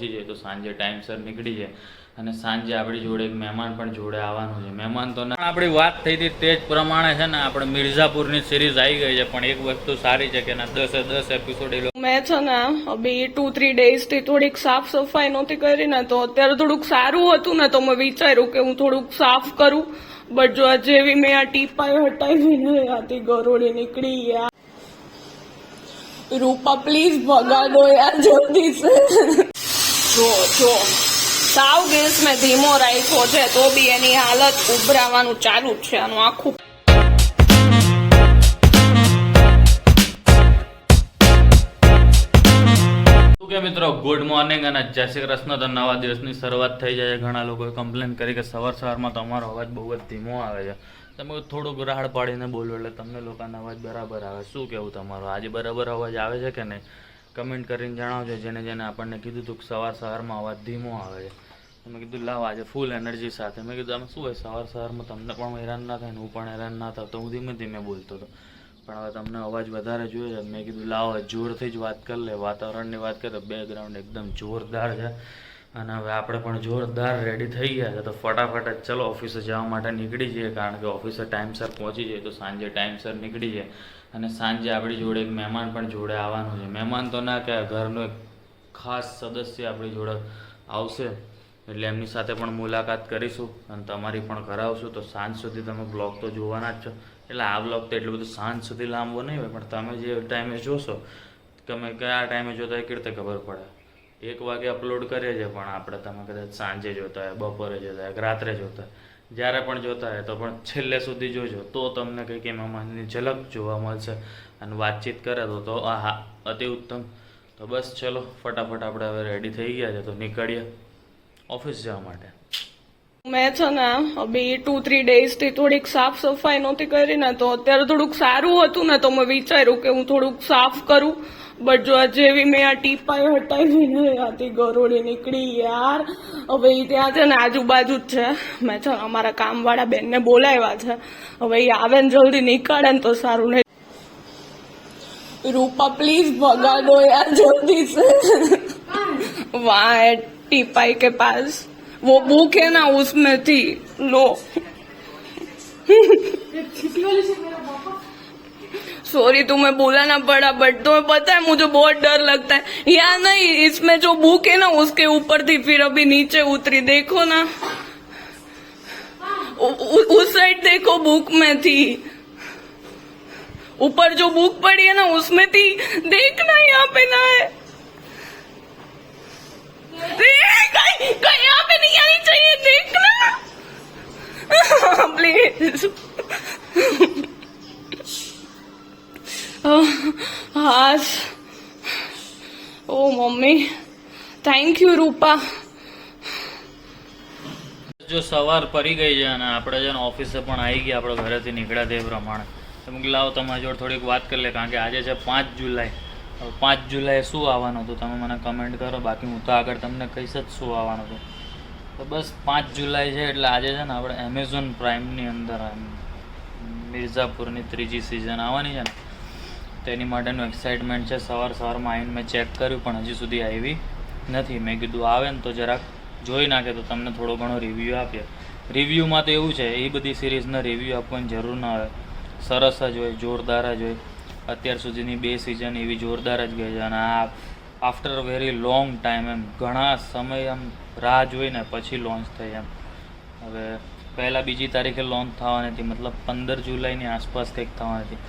જાય તો સાંજે ટાઈમસર નીકળી જાય અને સાંજે આપણી જોડે એક મહેમાન પણ જોડે આવવાનું છે. મહેમાન તો ના આપણી વાત થઈ હતી તે જ પ્રમાણે છે ને આપણે મિર્ઝાપુરની સિરીઝ આવી ગઈ છે, પણ એક વસ્તુ સારી છે કે ના 10 એપિસોડ એ લોકો મેં છે ને અભી 2-3 ડેઝ થી થોડીક સાફ સફાઈ નહોતી કરી ને, તો અત્યારે થોડુંક સારું હતું ને, તો મેં વિચાર્યું કે હું થોડુંક સાફ કરું. બટ જો જેવી મેં આ ટીપાઈ હટાવી ને આથી ગરોળી નીકળી યાર. રૂપા પ્લીઝ ભગા દો યાર જલ્દી સે. જો સાવ ગેસ મેં ધીમો રાખ્યો છે તો બી એની હાલત ઉભરાવાનું ચાલુ જ છે. આનું આખું કે મિત્રો ગુડ મોર્નિંગ અને જય શ્રી કૃષ્ણ. તો નવા દિવસની શરૂઆત થઈ જાય. ઘણા લોકોએ કમ્પ્લેન કરી કે સવારમાં તમારો અવાજ બહુ જ ધીમો આવે છે. તમે થોડુંક રાડ પાડીને બોલો એટલે તમને લોકોનો અવાજ બરાબર આવે. શું કહેવું તમારું, આજે બરાબર અવાજ આવે છે કે નહીં કમેન્ટ કરીને જણાવજો. જેને આપણને કીધું હતું કે સવારમાં અવાજ ધીમો આવે છે, મેં કીધું લાવ આજે ફૂલ એનર્જી સાથે. મેં કીધું આમ શું હોય સવારમાં તમને પણ હેરાન ના થાય ને હું પણ હેરાન ના થાવ, તો હું ધીમે ધીમે બોલતો હતો. પણ હવે તમને અવાજ વધારે જોઈએ છે, મેં કીધું લાવો જોરથી જ વાત કરી લે. વાતાવરણની વાત કરીએ તો બેકગ્રાઉન્ડ એકદમ જોરદાર છે અને હવે આપણે પણ જોરદાર રેડી થઈ ગયા છે. તો ફટાફટ જ ચલો ઓફિસે જવા માટે નીકળી જઈએ, કારણ કે ઓફિસે ટાઈમસર પહોંચી જાય તો સાંજે ટાઈમસર નીકળી જાય અને સાંજે આપણી જોડે એક મહેમાન પણ જોડે આવવાનું છે. મહેમાન તો ના કે ઘરનો એક ખાસ સદસ્ય આપણી જોડે આવશે, એટલે એમની સાથે પણ મુલાકાત કરીશું અને તમારી પણ કરાવશું. તો સાંજ સુધી તમે બ્લોગ તો જોવાના જ છો. એટલે આ બ્લોગ તો એટલું બધું સાંજ સુધી લાંબો નહીં હોય, પણ તમે જે ટાઈમે જોશો, તમે કયા ટાઈમે જોતા એ કેવી રીતે ખબર પડે. 1 વાગે અપલોડ કરીએ છીએ, પણ આપણે તમે કદાચ સાંજે જોતા હોય, બપોરે જોતા હોય, રાત્રે જોતા હોય, જ્યારે પણ જોતા હોય તો પણ છેલ્લે સુધી જોજો, તો તમને કંઈક મહેમાનની ઝલક જોવા મળશે અને વાતચીત કરે તો હા અતિ ઉત્તમ. તો બસ ચલો ફટાફટ આપણે હવે રેડી થઈ ગયા છે, તો નીકળીએ ઓફિસ જવા માટે. મેં છે ને અભી 2-3 ડેઝ થી થોડીક સાફ સફાઈ નહોતી કરી ને, તો અત્યારે થોડુંક સારું હતું ને, તો મેં વિચાર્યું કે હું થોડુંક સાફ કરું. બટ જો જેવી મેં આ ટીપાઈ હટાવી ને આથી ગરોળી નીકળી યાર. હવે એ ત્યાં છે ને આજુબાજુ જ છે. મેં છે અમારા કામવાળા બેનને બોલાવ્યા છે, હવે એ આવે ને જલ્દી નીકળે ને તો સારું. નહીં रूपा प्लीज भगा दो यार जल्दी से. वहाँ है टीपाई के पास वो बुक है ना, उसमें थी लो. सॉरी तुम्हें बोलाना पड़ा, बट तुम्हें पता है मुझे बहुत डर लगता है. यहाँ नहीं, इसमें जो बुक है ना उसके ऊपर थी, फिर अभी नीचे उतरी. देखो ना उस साइड देखो, बुक में थी. ऊपर जो बुक पड़ी है ना उसमें थी. देखना यहाँ पे ना है, यहाँ पे नहीं आनी चाहिए. देखना प्लीज. हाँ ओ मम्मी थैंक यू रूपा. જો સવાર પડી ગઈ છે અને આપણે છે ને ઓફિસે પણ આવી ગયા, આપણે ઘરેથી નીકળ્યા તે પ્રમાણે. તમે લાવો તમારી જોડે થોડીક વાત કરી લે, કારણ કે આજે છે 5 જુલાઈ. હવે 5 જુલાઈ શું આવવાનું હતું તમે મને કમેન્ટ કરો, બાકી હું તો આગળ તમને કહીશ જ શું આવવાનું હતું. તો બસ 5 જુલાઈ છે એટલે આજે છે ને આપણે એમેઝોન પ્રાઇમની અંદર મિર્ઝાપુરની 3જી સિઝન આવવાની છે ને, તેની માટેનું એક્સાઇટમેન્ટ છે. સવારમાં આવીને મેં ચેક કર્યું પણ હજી સુધી આવી નથી. મેં કીધું આવે ને તો જરાક જોઈ નાખે તો તમને થોડો ઘણો રિવ્યૂ આપીએ. રિવ્યૂમાં તો એવું છે એ બધી સિરીઝના રિવ્યૂ આપવાની જરૂર ના હોય, સરસ જ હોય, જોરદાર જ હોય. અત્યાર સુધીની 2 સિઝન એવી જોરદાર જ ગઈ છે અને આ આફ્ટર વેરી લોંગ ટાઈમ, એમ ઘણા સમય આમ રાહ જોઈને પછી લોન્ચ થઈ. એમ હવે પહેલાં 2જી તારીખે લોન્ચ થવાની હતી, મતલબ 15 જુલાઈની આસપાસ કંઈક થવાની હતી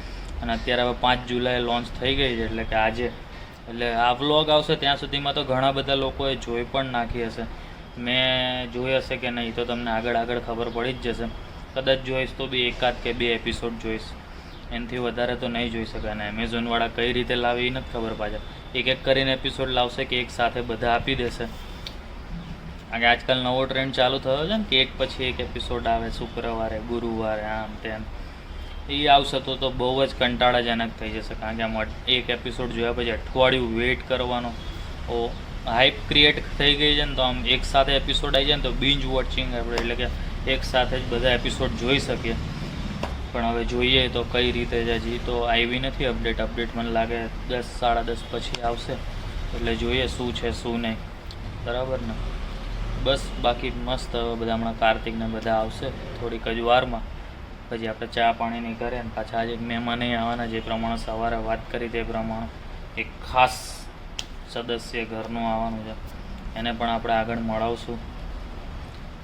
અને અત્યારે હવે 5 જુલાઈ લોન્ચ થઈ ગઈ છે. એટલે કે આજે, એટલે આ વ્લોગ આવશે ત્યાં સુધીમાં તો ઘણા બધા લોકોએ જોઈ પણ નાખી હશે. મેં જોઈ હશે કે નહીં તો તમને આગળ ખબર પડી જ જશે. કદાચ જોઈશ તો બી 1 કે 2 એપિસોડ જોઈશ, એનાથી વધારે તો નહીં જોઈ શકે. અને એમેઝોનવાળા કઈ રીતે લાવે એ નથી ખબર પાછા. એક કરીને એપિસોડ લાવશે કે એક સાથે બધા આપી દેશે. કારણ કે આજકાલ નવો ટ્રેન્ડ ચાલુ થયો છે ને કે એક પછી એક એપિસોડ આવે, શુક્રવારે, ગુરુવારે, આમ તેમ. એ આવશે તો બહુ જ કંટાળાજનક થઈ જશે. કારણ કે આમ એક એપિસોડ જોયા પછી અઠવાડિયું વેઇટ કરવાનો હાઈપ ક્રિએટ થઈ ગઈ છે ને, તો આમ એક સાથે એપિસોડ આવી જાય ને તો બિંજ વોચિંગ આપણે, એટલે કે એક સાથે જ બધા એપિસોડ જોઈ શકીએ. પણ હવે જોઈએ તો કઈ રીતે છે. હજી તો આવી નથી અપડેટ મને લાગે 10-10:30 પછી આવશે, એટલે જોઈએ શું છે શું નહીં. બરાબર ને? બસ બાકી મસ્ત. હવે બધા હમણાં કાર્તિક ને બધા આવશે થોડીક જ વારમાં, પછી આપણે ચા પાણીની કરે ને પાછા આજે મહેમાન આવવાના, જે પ્રમાણે સવારે વાત કરી તે પ્રમાણે એક ખાસ સદસ્ય ઘરનું આવવાનું છે, એને પણ આપણે આગળ મળાવશું.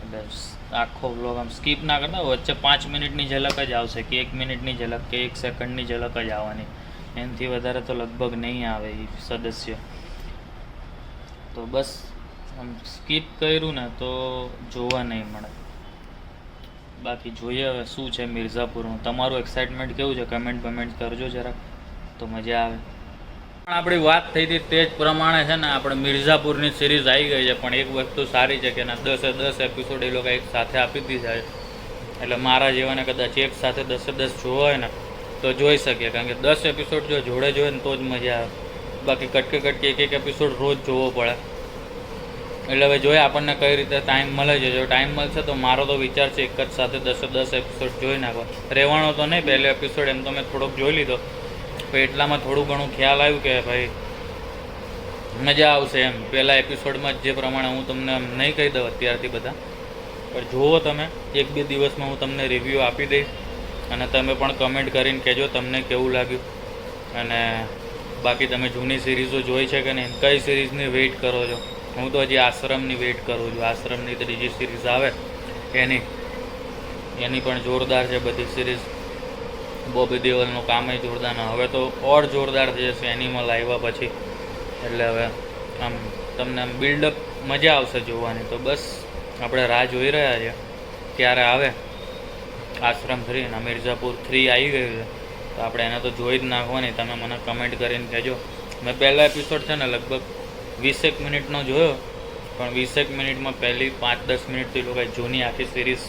એટલે આખો બ્લોગ આમ સ્કીપ ના કરતા, વચ્ચે 5 મિનિટની ઝલક જ આવશે કે 1 મિનિટની ઝલક કે 1 સેકન્ડની ઝલક જ આવવાની, એનાથી વધારે તો લગભગ નહીં આવે એ સદસ્ય. તો બસ આમ સ્કીપ કર્યું ને તો જોવા નહીં મળે. બાકી જોઈએ હવે શું છે મિર્ઝાપુરનું. તમારું એક્સાઇટમેન્ટ કેવું છે? કમેન્ટ કરજો જરાક, તો મજા આવે. પણ આપણી વાત થઈ હતી તે જ પ્રમાણે છે ને આપણે મિર્ઝાપુરની સિરીઝ આવી ગઈ છે, પણ એક વસ્તુ સારી છે કે એના 10 એપિસોડ એ લોકો એક સાથે આપી દીધા છે, એટલે મારા જેવાને કદાચ એક સાથે 10 જોવા હોય ને તો જોઈ શકીએ, કારણ કે 10 એપિસોડ જો જોડે જોઈએ ને તો જ મજા આવે. બાકી કટકે એક એપિસોડ રોજ જોવો પડે. એટલે હવે જોઈએ આપણને કઈ રીતે ટાઈમ મળે છે. જો ટાઈમ મળશે તો મારો તો વિચાર છે એક જ સાથે 10 એપિસોડ જોઈ નાખવા. રહેવાનો તો નહીં, પહેલો એપિસોડ એમ તો મેં થોડોક જોઈ લીધો, તો એટલામાં થોડું ઘણું ખ્યાલ આવ્યું કે ભાઈ મજા આવશે એમ. પહેલા એપિસોડમાં જે પ્રમાણે હું તમને નહીં કહી દઉં અત્યારથી બધા, પણ જુઓ તમે, 1-2 દિવસમાં હું તમને રિવ્યૂ આપી દઈશ, અને તમે પણ કમેન્ટ કરીને કહેજો તમને કેવું લાગ્યું. અને બાકી તમે જૂની સિરીઝો જોઈ છે કે નહીં, કઈ સિરીઝની વેઇટ કરો છો? હું તો હજી આશ્રમની વેઇટ કરું છું. આશ્રમની 3જી સિરીઝ આવે એની પણ જોરદાર છે બધી સિરીઝ. બોબી દેઓલનું કામ જોરદાર, હવે તો ઓર જોરદાર થઈ જશે એનિમલ આવ્યા પછી. એટલે હવે આમ તમને આમ બિલ્ડઅપ મજા આવશે જોવાની. તો બસ આપણે રાહ જોઈ રહ્યા છીએ ક્યારે આવે આશ્રમ 3. અને મિર્ઝાપુર 3 આવી ગયું છે, તો આપણે એને તો જોઈ જ નાખવાની. તમે મને કમેન્ટ કરીને કહેજો. મેં પહેલા એપિસોડ છે ને લગભગ 20 મિનિટનો જોયો, પણ 20 મિનિટમાં પહેલી 5-10 મિનિટ તો એ લોકોએ જૂની આખી સિરીઝ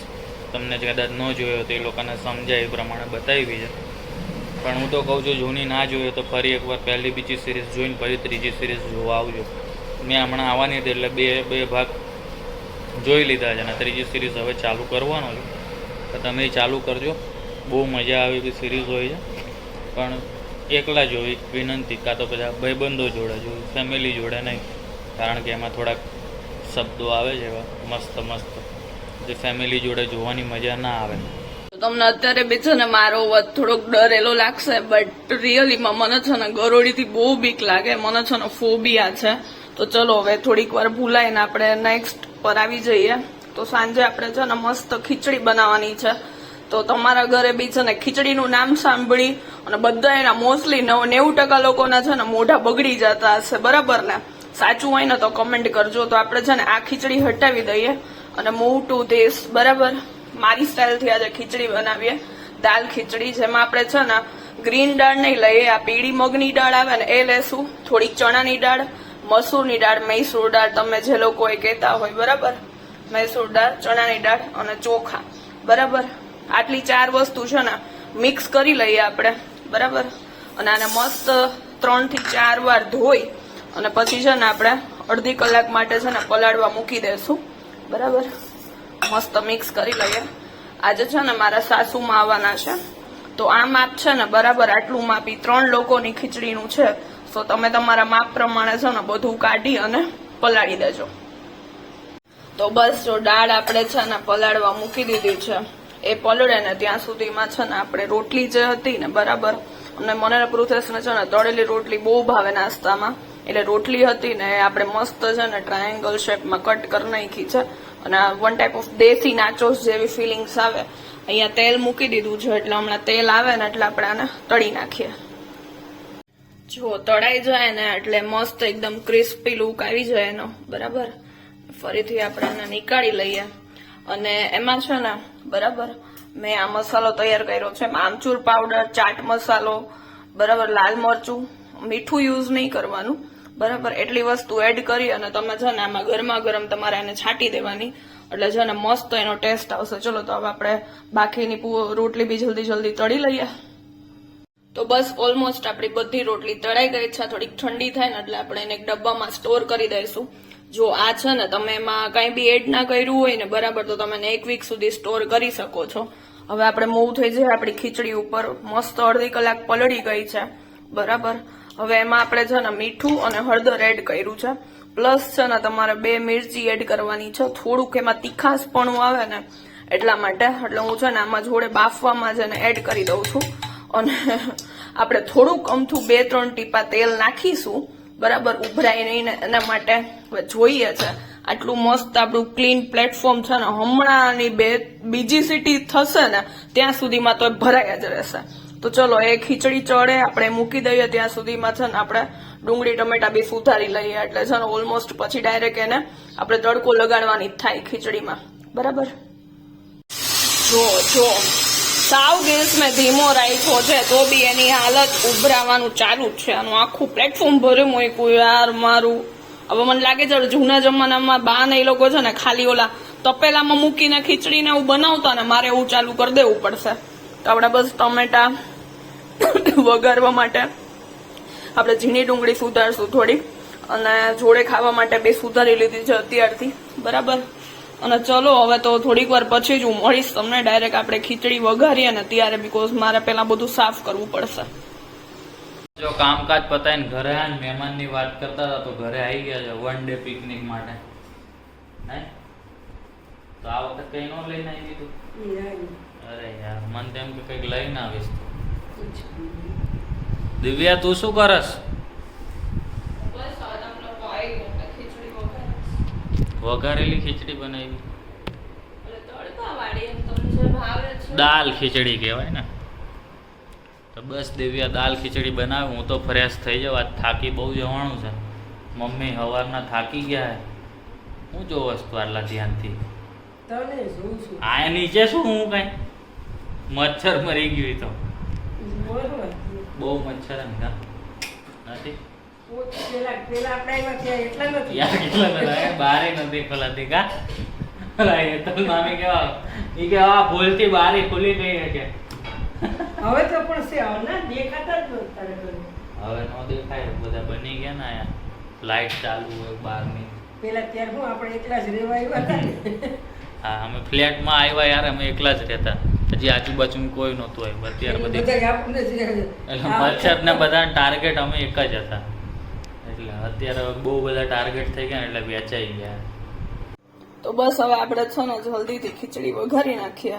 તમને કદાચ ન જોયો તો એ લોકોને સમજાય એ પ્રમાણે બતાવી છે. પણ હું તો કહું છું જૂની ના જોઈએ તો ફરી એકવાર પહેલી બીજી સિરીઝ જોઈને પછી 3જી સિરીઝ જોવા આવજો. મેં હમણાં આવવાની હતી એટલે બે ભાગ જોઈ લીધા છે, અને 3જી સિરીઝ હવે ચાલુ કરવાનો છે, તો તમે એ ચાલુ કરજો. બહુ મજા આવે એવી સિરીઝ હોય છે, પણ એકલા જોવી વિનંતી, કાં તો બધા ભાઈબંધો જોડે જોવી, ફેમિલી જોડે નહીં, કારણ કે એમાં થોડાક શબ્દો આવે છે એવા મસ્ત જે ફેમિલી જોડે જોવાની મજા ના આવે. તમને અત્યારે બી છે ને મારો અવાજ થોડોક ડરેલો લાગશે, બટ રિયલીમાં મને છે ને ગરોળીથી બહુ બીક લાગે, મને છે ને ફોબિયા છે. તો ચલો હવે થોડીક વાર ભૂલાઈને આપણે નેક્સ્ટ પર આવી જઈએ. તો સાંજે આપણે છે ને મસ્ત ખીચડી બનાવવાની છે. તો તમારા ઘરે બી છે ને ખીચડીનું નામ સાંભળી અને બધા એના મોસ્ટલી 90% લોકોના છે ને મોઢા બગડી જતા હશે, બરાબર ને? સાચું હોય ને તો કમેન્ટ કરજો. તો આપણે છે ને આ ખીચડી હટાવી દઈએ અને મૂવ ટુ ધીસ, બરાબર? મારી સ્ટાઇલથી આજે ખીચડી બનાવીએ, દાલ ખીચડી, જેમાં આપણે છે ને ગ્રીન દાળ નહીં લઈએ, આ પીળી મગની દાળ આવે ને એ લેશું, થોડીક ચણાની દાળ, મસૂરની દાળ, મૈસૂર દાળ, તમે જે લોકો એ કહેતા હોય, બરાબર? મૈસૂર દાળ, ચણાની દાળ અને ચોખા, બરાબર? આટલી 4 વસ્તુ છે ને મિક્સ કરી લઈએ આપણે, બરાબર? અને આને મસ્ત 3 થી 4 વાર ધોઈ અને પછી છે ને આપણે અડધી કલાક માટે છે ને પલાળવા મૂકી દેશું, બરાબર? મસ્ત મિક્સ કરી લઈએ. આજે છે ને મારા સાસુમાં આવવાના છે, તો આ માપ છે ને બરાબર આટલું માપ 3 લોકોની ખીચડીનું છે. તો તમે તમારા માપ પ્રમાણે છે ને બધું કાઢી અને પલાળી દેજો. તો બસ જો દાળ આપણે છે ને પલાળવા મૂકી દીધી છે, એ પલળે ને ત્યાં સુધીમાં છે ને આપણે રોટલી જે હતી ને, બરાબર? અને મને પૃથેશને છે ને તળેલી રોટલી બહુ ભાવે નાસ્તામાં, એટલે રોટલી હતી ને આપણે મસ્ત છે ને ટ્રાયેંગલ શેપમાં કટ કરી નાખી છે. અને 1 ટાઈપ ઓફ દેશી નાચોસ જેવી ફિલિંગ્સ આવે. અહીંયા તેલ મૂકી દીધું છે, એટલે હમણાં તેલ આવે ને એટલે આપણે આને તળી નાખીએ. જો તળાઈ જાય ને એટલે મસ્ત એકદમ ક્રિસ્પી લુક આવી જાય એનો, બરાબર? ફરીથી આપણે આને નીકાળી લઈએ. અને એમાં છે ને, બરાબર, મેં આ મસાલો તૈયાર કર્યો છે, આમચૂર પાવડર, ચાટ મસાલો, બરાબર, લાલ મરચું, મીઠું યુઝ નહીં કરવાનું, બરાબર? એટલી વસ્તુ એડ કરી અને તમે છે ને આમાં ગરમા ગરમ તમારે એને છાંટી દેવાની, એટલે છે ને મસ્ત એનો ટેસ્ટ આવશે. ચલો તો હવે આપણે બાકીની રોટલી બી જલ્દી તળી લઈએ. તો બસ ઓલમોસ્ટ આપણી બધી રોટલી તળાઈ ગઈ છે. થોડીક ઠંડી થાય ને એટલે આપણે એને એક ડબ્બામાં સ્ટોર કરી દઈશું. જો આ છે ને તમે એમાં કઈ બી એડ ના કર્યું હોય ને, બરાબર, તો તમે 1 વીક સુધી સ્ટોર કરી શકો છો. હવે આપણે મૂવ થઈ જાય આપણી ખીચડી ઉપર. મસ્ત અડધી કલાક પલળી ગઈ છે, બરાબર? હવે એમાં આપણે છે ને મીઠું અને હળદર એડ કર્યું છે. પ્લસ છે ને તમારે 2 મિરચી એડ કરવાની છે, થોડુંક એમાં તીખાસપણું આવે ને એટલા માટે. એટલે હું છે ને આમાં જોડે બાફવામાં છે ને એડ કરી દઉં છું. અને આપણે થોડુંક અમથું 2-3 ટીપા તેલ નાખીશું, બરાબર, ઉભરાય નહીં એના માટે. જોઈએ છે આટલું મસ્ત આપણું ક્લીન પ્લેટફોર્મ છે ને, હમણાંની બીજી સીટી થશે ને ત્યાં સુધીમાં તો ભરાયા જ રહેશે. તો ચલો એ ખીચડી ચડે આપણે મૂકી દઈએ, ત્યાં સુધીમાં છે ને આપણે ડુંગળી ટમેટા બી સુધારી લઈએ. એટલે છે ને ઓલમોસ્ટ પછી ડાયરેક્ટ એને આપણે તડકો લગાડવાની જ થાય ખીચડીમાં, બરાબર. જો સાવ ગેસ મેં ધીમો રાખ્યો છે તો બી એની હાલત ઉભરાવાનું ચાલુ જ છે. આનું આખું પ્લેટફોર્મ ભરે મૂક્યું યાર મારું. હવે મને લાગે છે જૂના જમાનામાં બા ને એ લોકો છે ને ખાલી ઓલા તપેલામાં મૂકીને ખીચડીને એવું બનાવતા ને, મારે એવું ચાલુ કરી દેવું પડશે. તો આપણે બસ ટમેટા વઘારવા માટે આપણે ઝીણી ડુંગળી સુધારશું થોડી, અને જોડે ખાવા માટે 2 સુધારી લીધી છે અત્યારથી, બરાબર. અને ચલો હવે તો થોડીક વાર પછી જ હું મળીશ તમને ડાયરેક્ટ આપણે ખીચડી વઘારીએ ને ત્યારે, બીકોઝ મારે પેલા બધું સાફ કરવું પડશે. જો કામકાજ પતાવીને ઘરે આવીને મહેમાનની વાત કરતા હતા તો ઘરે આવી ગયા છે 1 ડે પિકનિક માટે. હે તો આ વખત કઈ નો લઈને આવી તું? અરે યાર મને તેમ કે કઈક લઈને આવીશ. દિવ્યા તું શું કરસ? વઘારેલી ખીચડી બનાવી, દાલ ખીચડી કહેવાય ને. તો બસ દિવ્યા દાલ ખીચડી બનાવે, હું તો ફ્રેશ થઈ જાઉં. આજ થાકી બહુ જવાનું છે. મમ્મી સવારના થાકી ગયા. હું જો વસ્તુ આટલા ધ્યાનથી આ નીચે શું હું કઈ મચ્છર મરી ગયું તો બહુ મચ્છર નથી બારે નથી ખોલાતી કા. મામી કેવા ઈ કે આ ભૂલથી બારી ખુલી ગઈ છે. હવે તો પણ છે ના દેખાતા જ હવે નો દેખાય, બધા બની ગયા ને આયા લાઈટ ચાલુ હોય બહારની. પેલા ત્યાર હું આપણે એકલા જ રહેવા આવ્યા હતા ને. હા અમે ફ્લેટમાં આવ્યા યાર, અમે એકલા જ રહેતા, હજી આજુબાજુ કોઈ નહોતું આવ્યું. અત્યારે બધી એટલે મચ્છર ને બધા ટાર્ગેટ અમે એક જ હતા. એટલે અત્યારે બહુ બધા ટાર્ગેટ થઈ ગયા એટલે વેચાઈ ગયા. તો બસ હવે આપણે છે ને જલ્દીથી ખીચડી વઘારી નાખીએ.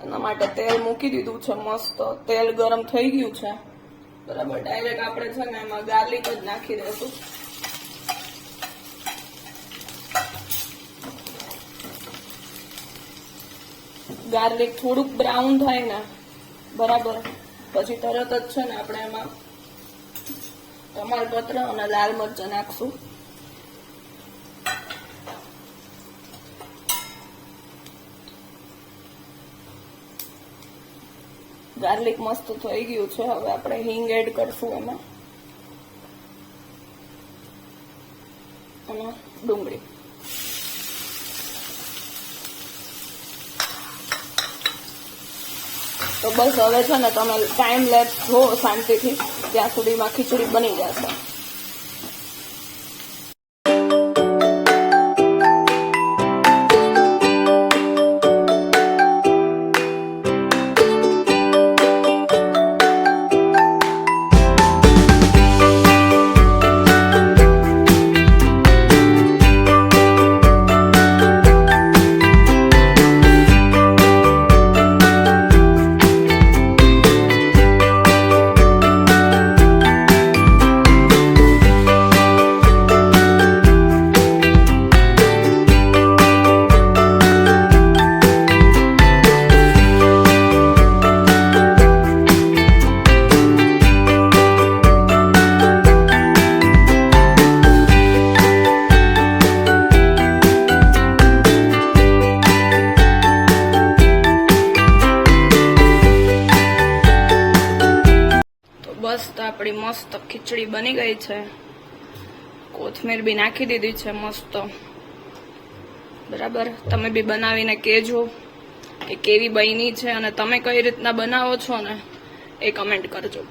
એના માટે તેલ મૂકી દીધું છે મસ્ત, તેલ ગરમ થઈ ગયું છે, બરાબર. ડાયરેક્ટ આપણે છે ને એમાં ગાર્લિક જ નાખી દઈશું. ગાર્લિક થોડુંક બ્રાઉન થાય ને, બરાબર, પછી તરત જ છે ને આપણે એમાં ટમાટર અને લાલ મરચાં નાખશું. ગાર્લિક મસ્ત થઈ ગયું છે. હવે આપણે હિંગ એડ કરશું એમાં, અને ડુંગળી. તો બસ હવે છે ને તમે ટાઈમ લેપ્સ જો શાંતિથી, ત્યાં સુધીમાં ખીચડી બની જશે. બસ તો આપણી મસ્ત ખીચડી બની ગઈ છે. કોથમીર બી નાખી દીધી છે મસ્ત, બરાબર. તમે બી બનાવીને કહેજો કે કેવી બની છે અને તમે કઈ રીતના બનાવો છો ને એ કમેન્ટ કરજો.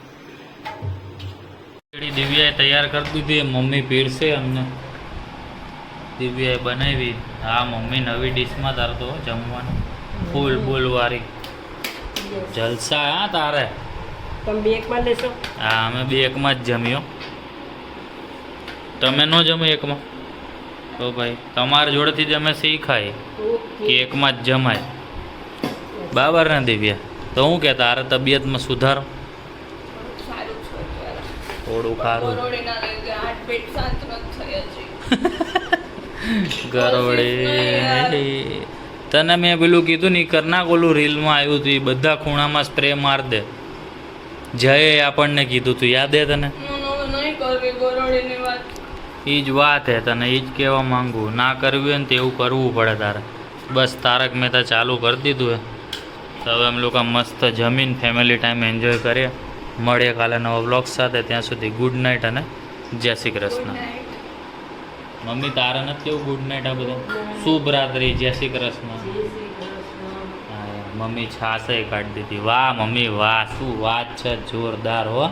ખીચડી દિવ્યાએ તૈયાર કરી દીધી, મમ્મી પીરસે અમને. દિવ્યાએ બનાવી. હા મમ્મી નવી ડીશમાં તારતો જમવાનું ફૂલ ફૂલ વાળી જલસા. હા તારે તમે બે એકમાં લેશો? હા અમે 2 એકમાં જ જમ્યો. તમે નો જમો એકમાં? તો ભાઈ તમારા જોડેથી જ અમે શીખાય કે એકમાં જ જમાય બરાબર ને દિવ્યા? તો હું કે તારે તબિયતમાં સુધારો સારું છે અત્યારે. થોડું ખારું ગરોળીના લીધે હાથ પેટ શાંત નથી થઈ હજી. ગરોળી તને મેં પેલું કીધું ને કરના ઓલું રીલમાં આવ્યું હતું એ બધા ખૂણામાં સ્પ્રે માર દે. જયે આપણને કીધું તું યાદ હે તને? નહીં કરવી ગરોળીની વાત. એ જ વાત હે, તને એ જ કહેવા માંગુ. ના કરવી હોય ને તેવું કરવું પડે તારે. બસ તારક મહેતા ચાલુ કરી દીધું હે. તો હવે અમે લોકો મસ્ત જમીન ફેમિલી ટાઈમ એન્જોય કરીએ. મળીએ કાલે નવા બ્લોગ સાથે. ત્યાં સુધી ગુડ નાઇટ અને જય શ્રી કૃષ્ણ. મમ્મી તારે નથી કેવું ગુડ નાઇટ આ બધા? શુભ રાત્રિ, જય શ્રી કૃષ્ણ. હા, મમ્મી છાશે કાઢી દીધી. વાહ મમ્મી વાહ, શું વાત છે, જોરદાર હો.